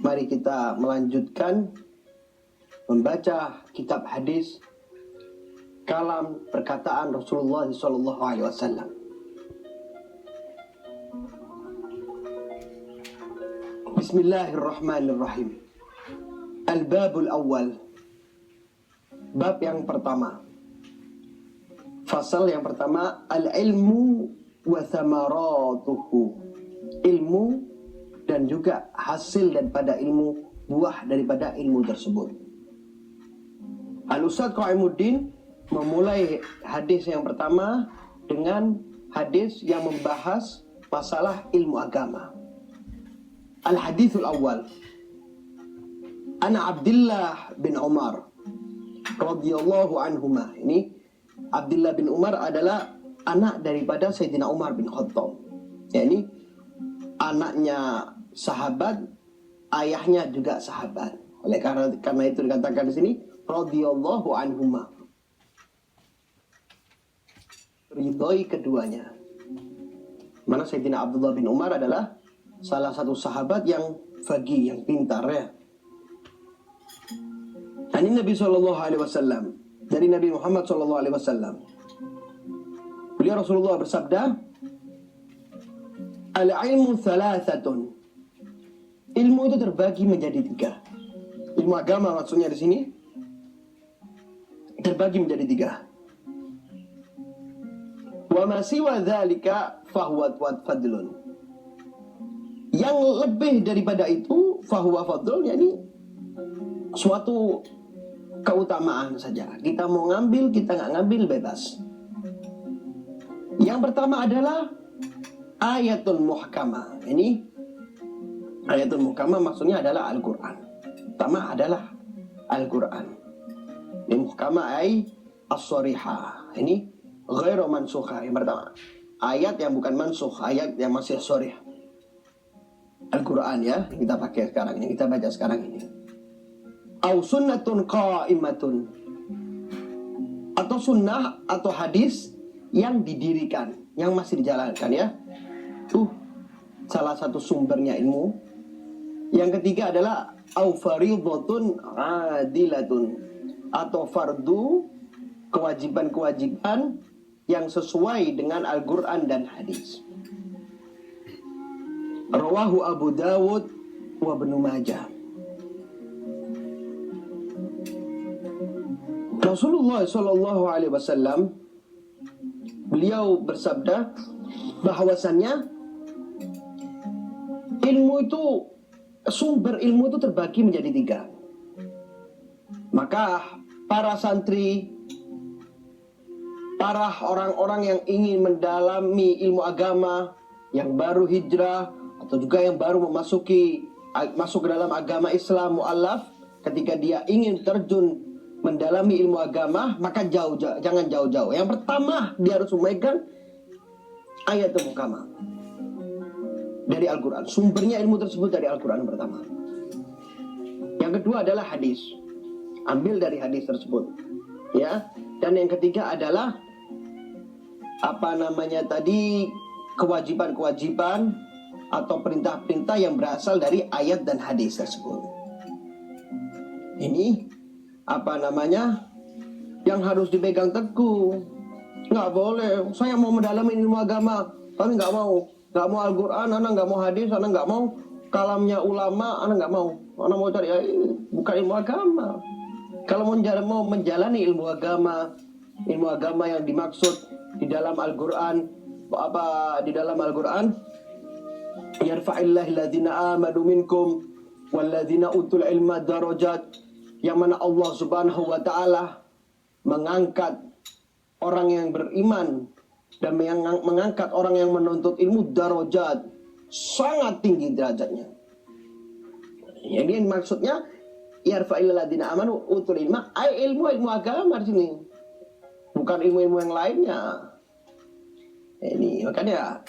Mari kita melanjutkan membaca kitab hadis, kalam perkataan Rasulullah SAW. Bismillahirrahmanirrahim. Al-babul awal. Bab yang pertama. Fasal yang pertama, al-ilmu wa thamaratuhu. Ilmu dan juga hasil daripada ilmu, buah daripada ilmu tersebut. Al-Ustadz Qaimuddin memulai hadis yang pertama dengan hadis yang membahas masalah ilmu agama. Al-hadithul awal. Ana Abdullah bin Umar radhiyallahu anhuma. Ini Abdullah bin Umar adalah anak daripada Sayyidina Umar bin Khattab. Yani anaknya sahabat, ayahnya juga sahabat. Oleh karena itu dikatakan di sini radhiyallahu anhuma. Ridhoi keduanya. Mana Sayyidina Abdullah bin Umar adalah salah satu sahabat yang faqih, yang pintar ya. Ini Nabi SAW, dari Nabi Muhammad SAW. Beliau Rasulullah bersabda, al-ilmu thalathatun. Ilmu itu terbagi menjadi 3. Ilmu agama maksudnya di sini terbagi menjadi 3. Wa ma siwa dzalika fahuwa fadlun. Yang lebih daripada itu fahuwa fadlun, yakni suatu keutamaan saja. Kita mau ngambil, kita nggak ngambil, bebas. Yang pertama adalah ayatul muhkamah. Ini ayatul muhkamah maksudnya adalah Al-Quran. Pertama adalah Al-Quran. Ini muhkamah ay as-sorihah. Ini ghairu mansukha. Yang pertama, ayat yang bukan mansukh, ayat yang masih sorih. Al-Quran ya, yang kita pakai sekarang, yang kita baca sekarang ini. Au sunnatun qa'imatun. Atau sunnah atau hadis yang didirikan, yang masih dijalankan ya. Salah satu sumbernya ilmu. Yang ketiga adalah au fariidhatun adilatun, atau fardu, kewajiban-kewajiban yang sesuai dengan Al-Quran dan hadis. Rawahu Abu Dawud wa Ibnu Majah. Rasulullah SAW beliau bersabda bahwasannya ilmu itu, sumber ilmu itu terbagi menjadi 3. Maka para santri, para orang-orang yang ingin mendalami ilmu agama, yang baru hijrah atau juga yang baru masuk ke dalam agama Islam mu'allaf, ketika dia ingin terjun mendalami ilmu agama, maka jangan jauh-jauh. Yang pertama dia harus memegang ayat muhkamah dari Al-Quran. Sumbernya ilmu tersebut dari Al-Quran yang pertama. Yang kedua adalah hadis. Ambil dari hadis tersebut. Ya. Dan yang ketiga adalah kewajiban-kewajiban atau perintah-perintah yang berasal dari ayat dan hadis tersebut. Ini yang harus dipegang teguh. Nggak boleh, saya mau mendalami ilmu agama, tapi nggak mau Al-Quran, anak nggak mau hadis, anak nggak mau kalamnya ulama, anak nggak mau. Anak mau cari bukan ilmu agama. Kalau mau menjalani ilmu agama yang dimaksud di dalam Al-Quran, di dalam Al-Quran, yarfa'illahu alladhina amanu minkum walladzina utul ilma darajat, yang mana Allah Subhanahu wa taala mengangkat orang yang beriman dan mengangkat orang yang menuntut ilmu darajat, sangat tinggi derajatnya. Jadi maksudnya yarfa'illahu alladhina amanu utul ilma, ilmu agama di sini. Bukan ilmu-ilmu yang lainnya. Ini makanya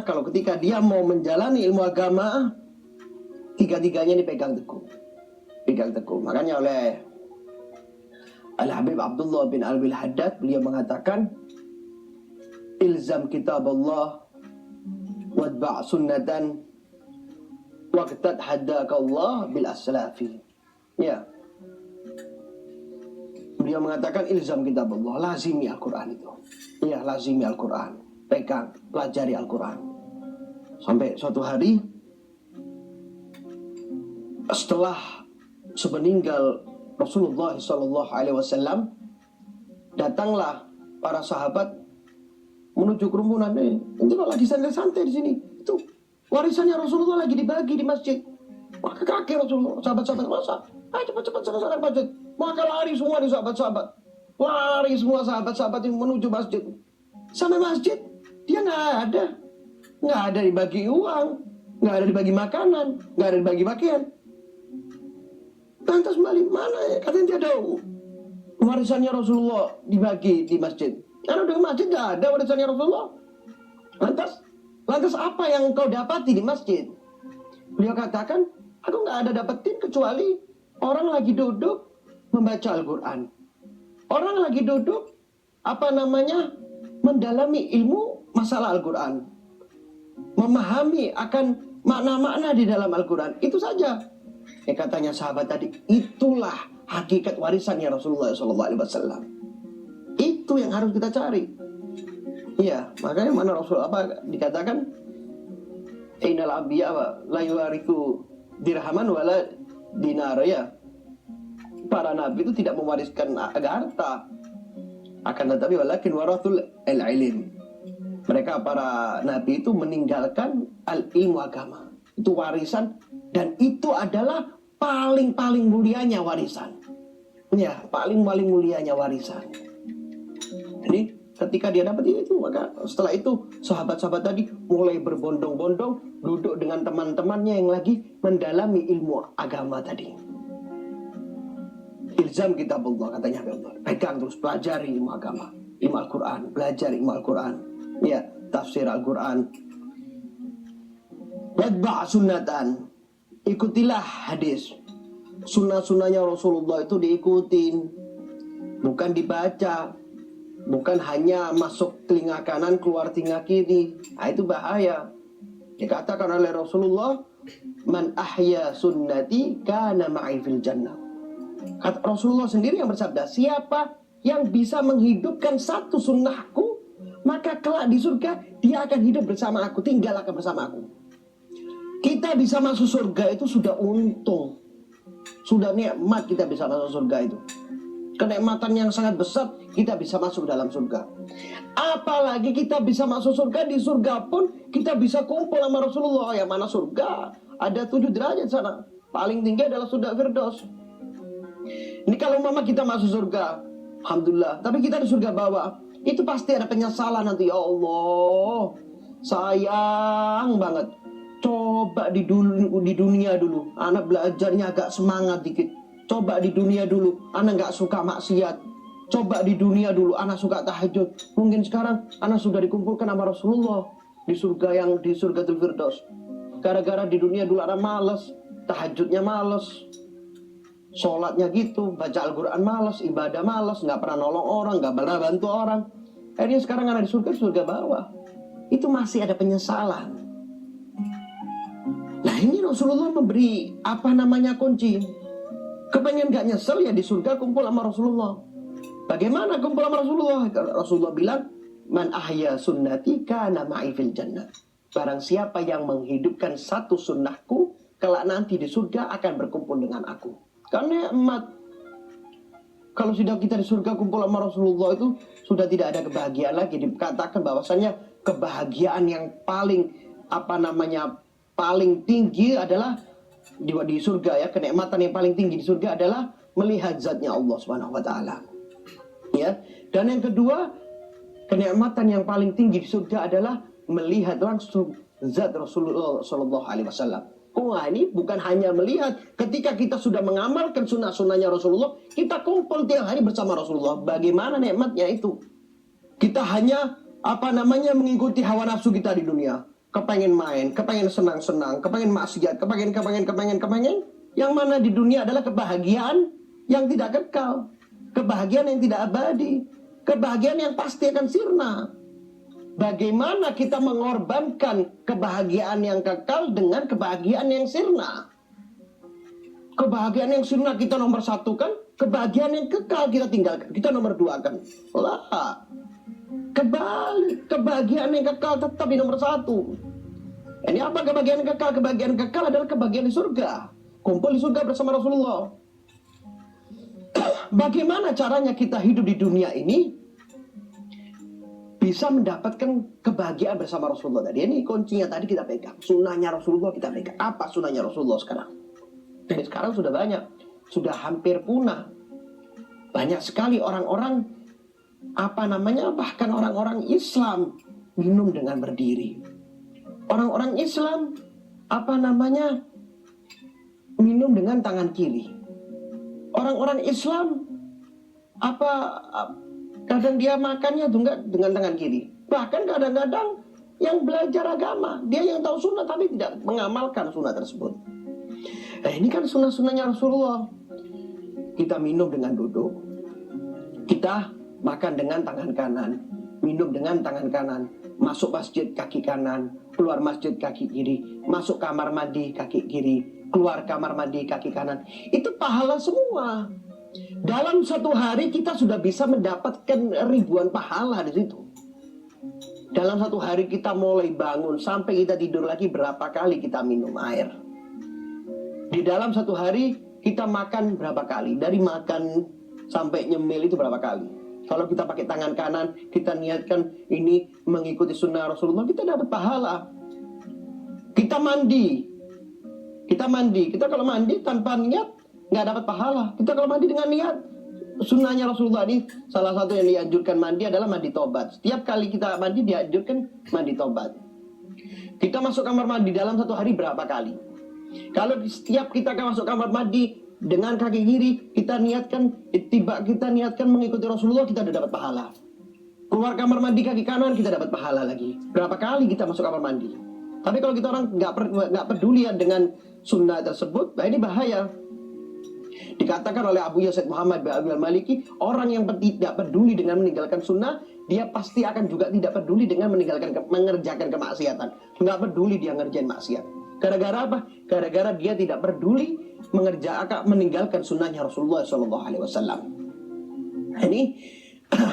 kalau ketika dia mau menjalani ilmu agama, 3-tiganya dipegang teguh. Makanya oleh Al-Habib Abdullah bin Alwi Al-Haddad, beliau mengatakan, ilzam kitab Allah wadba' sunnatan waqtad hadakallah bil aslafi. Ya. Beliau mengatakan ilzam kitab Allah, lazimi Al-Quran itu. Ya, lazimi Al-Quran. Pegang, pelajari Al-Quran. Sampai suatu hari setelah sepeninggal Rasulullah SAW, datanglah para sahabat menuju kerumunan. Ini kok lagi santai-santai di sini? Itu warisannya Rasulullah lagi dibagi di masjid. Maka kakek Rasulullah, sahabat-sahabat masa, ayo cepat-cepat selesaikan masjid. Maka lari semua di sahabat-sahabat. Lari semua sahabat-sahabat yang menuju masjid. Sampai masjid, dia nggak ada dibagi uang, nggak ada dibagi makanan, nggak ada dibagi pakaian. Lantas kembali mana ya? Katanya dia ada warisannya Rasulullah dibagi di masjid. Karena di masjid nggak ada warisannya Rasulullah. Lantas apa yang kau dapati di masjid? Beliau katakan, aku nggak ada dapetin kecuali orang lagi duduk membaca Al-Quran. Orang lagi duduk mendalami ilmu masalah Al-Quran, memahami akan makna-makna di dalam Al-Quran. Itu saja. Katanya sahabat tadi, itulah hakikat warisannya Rasulullah SAW. Itu yang harus kita cari. Iya, makanya mana Rasul dikatakan Ainal Anbiya la yuwarithu dirhaman wala dinar, ya. Para nabi itu tidak mewariskan harta, akan tetapi walakin warathul ilm. Mereka para nabi itu meninggalkan ilmu agama. Itu warisan, dan itu adalah paling mulianya warisan. Ya, paling mulianya warisan. Jadi ketika dia dapat itu, maka setelah itu sahabat-sahabat tadi mulai berbondong-bondong duduk dengan teman-temannya yang lagi mendalami ilmu agama tadi. Ilzam kitab Allah, katanya Allah. Pegang terus, pelajari ilmu agama, ilmu Al-Quran, belajar ilmu Al-Quran. Ya, tafsir Al-Quran. Wadba' sunnatan, ikutilah hadis. Sunnah-sunnahnya Rasulullah itu diikutin, bukan dibaca. Bukan hanya masuk telinga kanan, keluar telinga kiri. Nah, itu bahaya. Dikatakan oleh Rasulullah, man ahya sunnati kana ma'i fil jannah. Kata Rasulullah sendiri yang bersabda, siapa yang bisa menghidupkan satu sunnahku, maka kelak di surga dia akan hidup bersama aku, tinggal akan bersama aku. Kita bisa masuk surga itu sudah untung, sudah nikmat kita bisa masuk surga itu. Kenikmatan yang sangat besar, kita bisa masuk dalam surga. Apalagi kita bisa masuk surga, di surga pun kita bisa kumpul sama Rasulullah. Yang mana surga ada 7 derajat sana. Paling tinggi adalah surga Firdaus. Ini kalau mama kita masuk surga, alhamdulillah. Tapi kita di surga bawah, itu pasti ada penyesalan nanti. Ya Allah, sayang banget. Coba di dunia dulu, anak belajarnya agak semangat dikit. Coba di dunia dulu, anak gak suka maksiat. Coba di dunia dulu, anak suka tahajud. Mungkin sekarang anak sudah dikumpulkan sama Rasulullah di surga Firdaus. Gara-gara di dunia dulu anak males, tahajudnya males, sholatnya gitu, baca Al-Quran males, ibadah males, gak pernah nolong orang, gak pernah bantu orang. Akhirnya sekarang anak di surga bawah. Itu masih ada penyesalan. Nah, ini Rasulullah memberi kunci. Kepengen gak nyesel ya di surga kumpul sama Rasulullah. Bagaimana kumpul sama Rasulullah? Rasulullah bilang, man ahya sunnati kana ma'i fil jannah. Barang siapa yang menghidupkan satu sunnahku, kelak nanti di surga akan berkumpul dengan aku. Karena nikmat. Kalau sudah kita di surga kumpul sama Rasulullah itu sudah tidak ada kebahagiaan lagi. Dikatakan bahwasanya kebahagiaan yang paling paling tinggi adalah di surga, ya, kenikmatan yang paling tinggi di surga adalah melihat zatnya Allah Subhanahu wa taala. Ya. Dan yang kedua, kenikmatan yang paling tinggi di surga adalah melihat langsung zat Rasulullah sallallahu alaihi wasallam. Ini bukan hanya melihat, ketika kita sudah mengamalkan sunnah-sunnahnya Rasulullah, kita kumpul tiap hari bersama Rasulullah. Bagaimana nikmatnya itu? Kita hanya mengikuti hawa nafsu kita di dunia. Kepengen main, kepengen senang-senang, kepengen maksiat, kepengen. Yang mana di dunia adalah kebahagiaan yang tidak kekal, kebahagiaan yang tidak abadi, kebahagiaan yang pasti akan sirna. bagaimana kita mengorbankan kebahagiaan yang kekal dengan kebahagiaan yang sirna. Kebahagiaan yang sirna kita nomor satu kan, kebahagiaan yang kekal kita tinggalkan, kita nomor dua kan. Lah, kebalik, kebahagiaan yang kekal tetap di nomor satu. Ini apa kebahagiaan yang kekal? Kebahagiaan kekal adalah kebahagiaan di surga. Kumpul di surga bersama Rasulullah. Bagaimana caranya kita hidup di dunia ini bisa mendapatkan kebahagiaan bersama Rasulullah tadi? Ini kuncinya tadi kita pegang. Sunnahnya Rasulullah kita pegang. Apa sunnahnya Rasulullah sekarang? Dan sekarang sudah banyak, sudah hampir punah. Banyak sekali orang-orang, bahkan orang-orang Islam minum dengan berdiri. Orang-orang Islam, minum dengan tangan kiri. Orang-orang Islam, kadang dia makannya juga dengan tangan kiri. Bahkan kadang-kadang yang belajar agama, dia yang tahu sunnah tapi tidak mengamalkan sunnah tersebut. Ini kan sunnah-sunnahnya Rasulullah. Kita minum dengan duduk, kita makan dengan tangan kanan, minum dengan tangan kanan, masuk masjid kaki kanan, keluar masjid kaki kiri, masuk kamar mandi kaki kiri, keluar kamar mandi kaki kanan. Itu pahala semua. Dalam satu hari kita sudah bisa mendapatkan ribuan pahala di situ. Dalam satu hari kita mulai bangun sampai kita tidur lagi, berapa kali kita minum air. Di dalam satu hari kita makan berapa kali? Dari makan sampai nyemil itu berapa kali? Kalau kita pakai tangan kanan, kita niatkan ini mengikuti sunnah Rasulullah, kita dapat pahala. Kita mandi. Kita kalau mandi tanpa niat nggak dapat pahala. Kita kalau mandi dengan niat, sunnahnya Rasulullah ini salah satu yang dianjurkan mandi adalah mandi tobat. Setiap kali kita mandi dianjurkan mandi tobat. Kita masuk kamar mandi dalam satu hari berapa kali? Kalau setiap kita masuk kamar mandi dengan kaki kiri, kita niatkan mengikuti Rasulullah, kita sudah dapat pahala. Keluar kamar mandi kaki kanan, kita dapat pahala lagi. Berapa kali kita masuk kamar mandi? Tapi kalau kita orang nggak peduli dengan sunnah tersebut, nah ini bahaya. Dikatakan oleh Abu Yazid Muhammad bin Abdul Maliki, orang yang tidak peduli dengan meninggalkan sunnah, dia pasti akan juga tidak peduli dengan mengerjakan kemaksiatan. Nggak peduli dia ngerjain maksiat. Gara-gara apa? Gara-gara dia tidak peduli meninggalkan sunnahnya Rasulullah SAW. Ini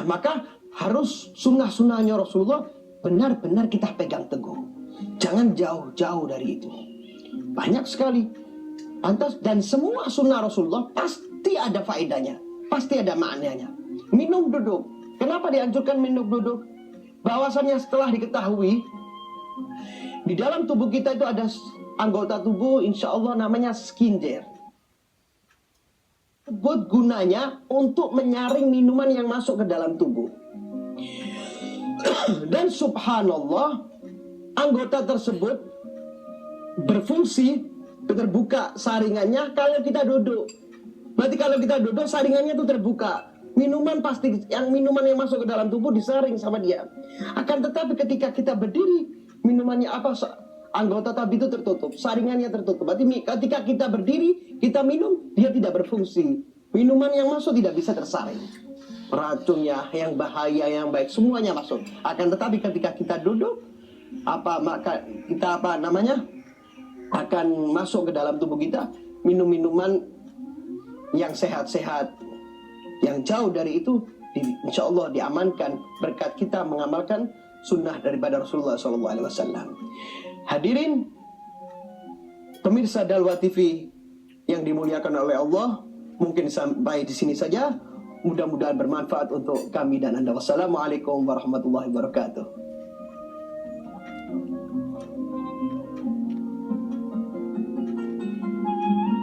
maka harus sunnah-sunnahnya Rasulullah benar-benar kita pegang teguh. Jangan jauh-jauh dari itu. Banyak sekali. Dan semua sunnah Rasulullah pasti ada faedahnya, pasti ada maknanya. Minum duduk. Kenapa dianjurkan minum duduk? Bahwasannya setelah diketahui di dalam tubuh kita itu ada anggota tubuh, insya Allah namanya skinjer. Tersebut gunanya untuk menyaring minuman yang masuk ke dalam tubuh. Dan subhanallah, anggota tersebut berfungsi terbuka saringannya kalau kita duduk. Berarti kalau kita duduk saringannya itu terbuka. Minuman yang masuk ke dalam tubuh disaring sama dia. Akan tetapi ketika kita berdiri, minumannya anggota tadi itu tertutup, saringannya tertutup. Berarti ketika kita berdiri, kita minum, dia tidak berfungsi. Minuman yang masuk tidak bisa tersaring. Racunnya, yang bahaya, yang baik, semuanya masuk. Akan tetapi ketika kita duduk, akan masuk ke dalam tubuh kita minum-minuman yang sehat-sehat, yang jauh dari itu, insya Allah diamankan berkat kita mengamalkan sunnah daripada Rasulullah SAW. Hadirin pemirsa Dalwa TV yang dimuliakan oleh Allah, mungkin sampai di sini saja. Mudah-mudahan bermanfaat untuk kami dan Anda. Wassalamualaikum warahmatullahi wabarakatuh.